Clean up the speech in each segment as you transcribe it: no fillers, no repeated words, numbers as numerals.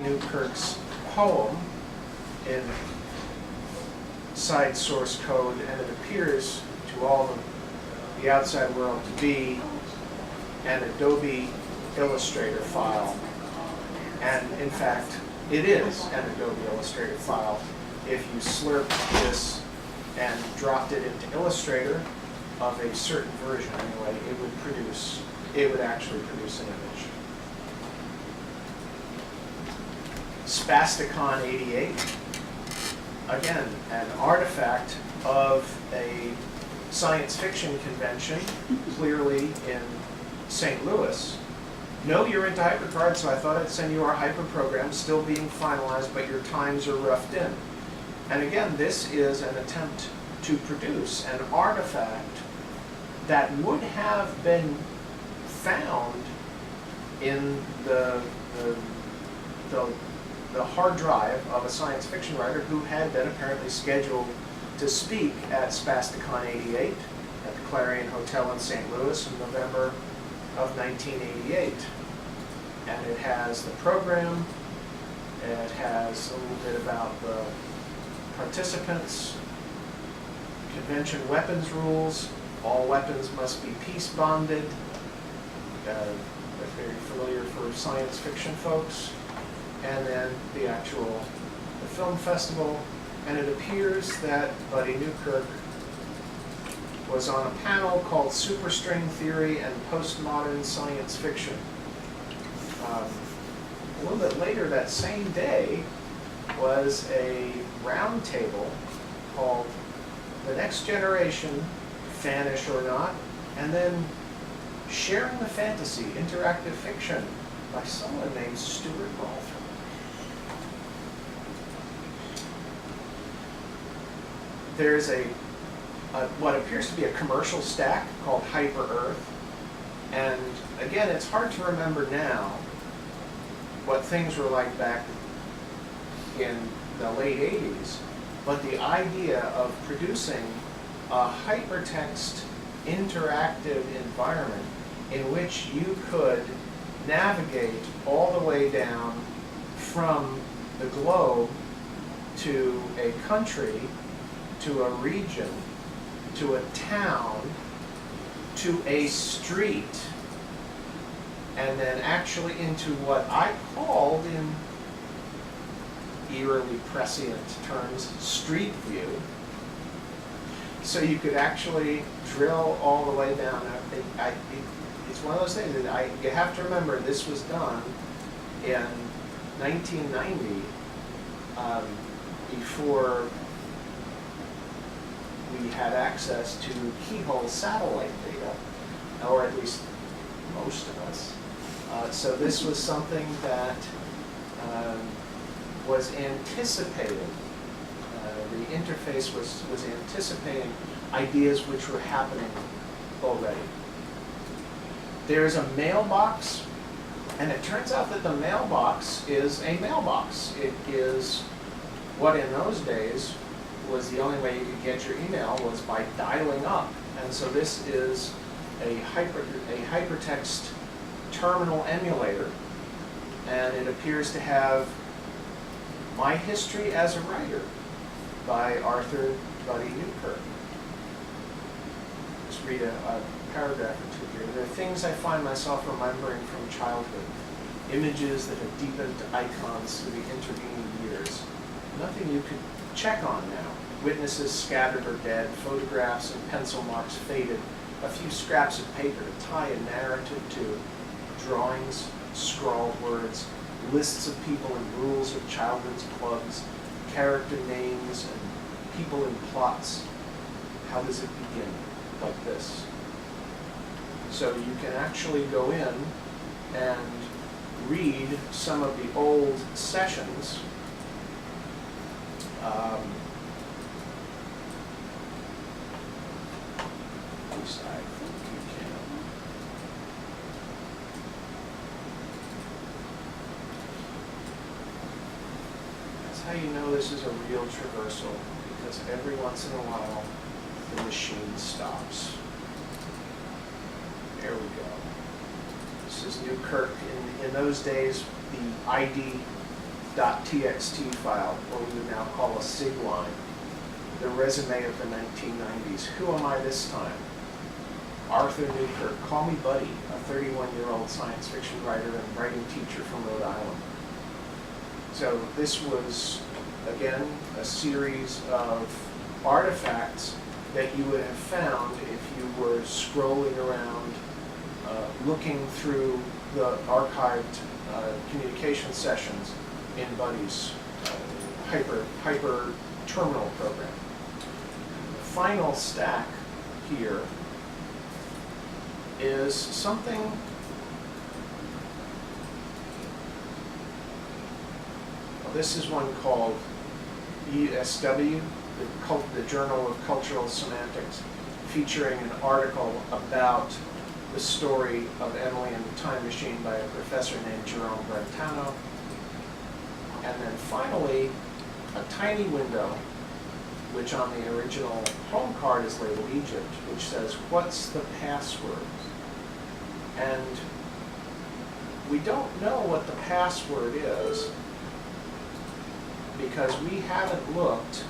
Newkirk's poem in side source code, and it appears to all the outside world to be an Adobe Illustrator file. And in fact, it is an Adobe Illustrator file. If you slurped this and dropped it into Illustrator of a certain version anyway, it would actually produce an image. Spasticon 88, again, an artifact of a science fiction convention, clearly in St. Louis. No, you're into hypercards, so I thought I'd send you our hyper program, still being finalized, but your times are roughed in. And again, this is an attempt to produce an artifact that would have been found in the hard drive of a science fiction writer who had been apparently scheduled to speak at Spasticon 88 at the Clarion Hotel in St. Louis in November of 1988. And it has the program, it has a little bit about the participants, convention weapons rules, all weapons must be peace bonded, that's very familiar for science fiction folks, and then the film festival. And it appears that Buddy Newkirk was on a panel called Superstring Theory and Postmodern Science Fiction. A little bit later that same day was a round table called The Next Generation, Fanish or Not, and then Sharing the Fantasy, Interactive Fiction by someone named Stuart Rolfe. There's what appears to be a commercial stack called Hyper Earth. And again, it's hard to remember now what things were like back in the late 80s, but the idea of producing a hypertext interactive environment in which you could navigate all the way down from the globe to a country, to a region, to a town, to a street, and then actually into what I called, in eerily prescient terms, street view. So you could actually drill all the way down. It's one of those things that you have to remember, this was done in 1990, before we had access to keyhole satellite data, or at least most of us. So this was something that was anticipated. The interface was anticipating ideas which were happening already. There is a mailbox, and it turns out that the mailbox is a mailbox. It is what in those days was the only way you could get your email was by dialing up. And so this is a hypertext terminal emulator, and it appears to have My History as a Writer by Arthur Buddy Newkirk. Just read a paragraph or two here. There are things I find myself remembering from childhood, images that have deepened icons through the intervening years. Nothing you could check on now. Witnesses scattered or dead, photographs and pencil marks faded, a few scraps of paper to tie a narrative to, drawings, scrawled words, lists of people and rules of children's clubs, character names and people in plots. How does it begin? Like this. So you can actually go in and read some of the old sessions. At least I think you can. That's how you know this is a real traversal, because every once in a while the machine stops. There we go. This is Newkirk. In those days, the ID .txt file, what we would now call a SIG line, the resume of the 1990s. Who am I this time? Arthur Newkirk, call me Buddy, a 31-year-old science fiction writer and writing teacher from Rhode Island. So this was, again, a series of artifacts that you would have found if you were scrolling around, looking through the archived communication sessions in Buddy's hyper terminal program. The final stack here is something this is one called ESW, the Journal of Cultural Semantics, featuring an article about the story of Emily and the Time Machine by a professor named Jerome Brentano. And then finally, a tiny window, which on the original home card is labeled Egypt, which says, what's the password? And we don't know what the password is because we haven't looked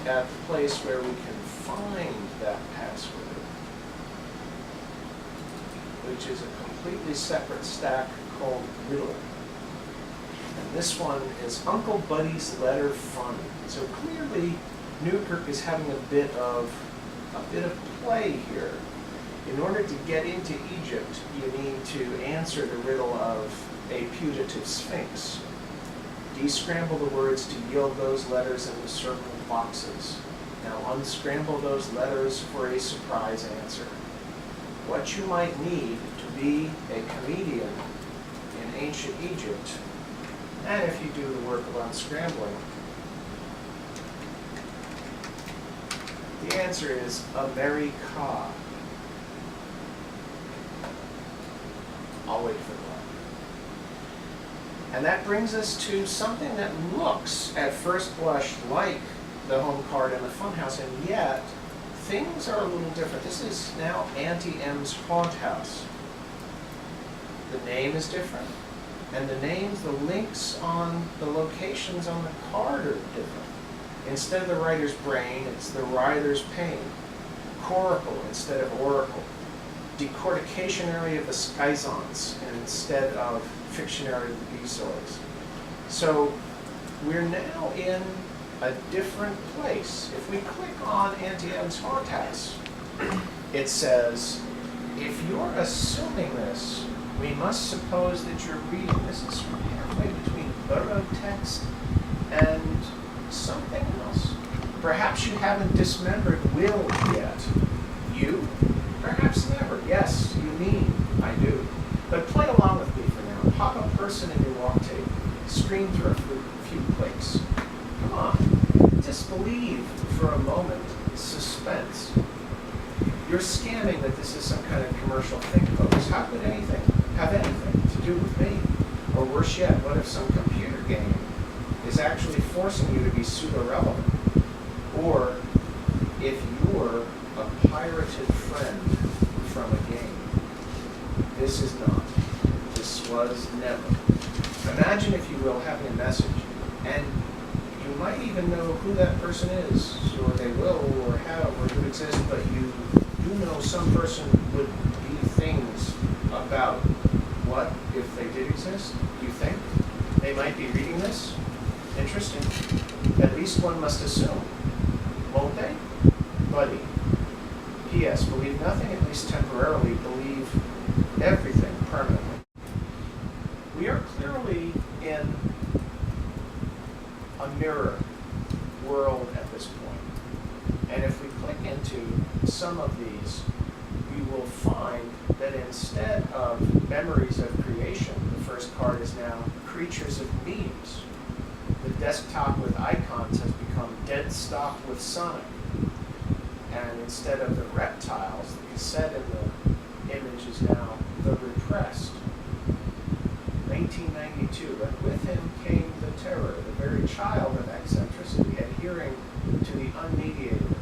at the place where we can find that password, which is a completely separate stack called Riddle. And this one is Uncle Buddy's Letter Fun. So clearly, Newkirk is having a bit of play here. In order to get into Egypt, you need to answer the riddle of a putative sphinx. Descramble the words to yield those letters in the circled boxes. Now unscramble those letters for a surprise answer. What you might need to be a comedian in ancient Egypt, and if you do the work of unscrambling, the answer is America. I'll wait for the light. And that brings us to something that looks at first blush like the home card in the funhouse, and yet things are a little different. This is now Auntie M's Haunt House. The name is different, and the names, the links on the locations on the card are different. Instead of the writer's brain, it's the writer's pain. Coracle instead of oracle. Decortication area of the schizons instead of fictionary of the bezoids. So we're now in a different place. If we click on Auntie M's Haunt House, it says, if you're assuming this, we must suppose that you're reading. This is halfway between borrowed text and something else. Perhaps you haven't dismembered will yet. You? Perhaps never. Yes, you mean I do. But play along with me for now. Pop a person in your walk tape. Screen through a few clicks. Come on. Disbelieve for a moment. Suspense. You're scamming that this is some kind of commercial think focus. How could anything have anything to do with me? Or worse yet, what if some computer game is actually forcing you to be pseudo-relevant? Or if you're a pirated friend from a game. This is not. This was never. Imagine, if you will, having a message, and you might even know who that person is, or they will, or have, or who exists, but you do know some person would be things about what if they did exist. You think they might be reading this? Interesting. At least one must assume. Won't they? Buddy. P.S. Believe nothing, at least temporarily. Believe everything permanently. We are clearly in a mirror world at this point. And if we click into some of these, we will find that instead of memories of creation, the first card is now creatures of memes. The desktop with icons has become dead stop with Sonic. And instead of the reptiles, the cassette in the image is now the repressed. 1992, and with him came the terror, the very child of eccentricity, adhering to the unmediated,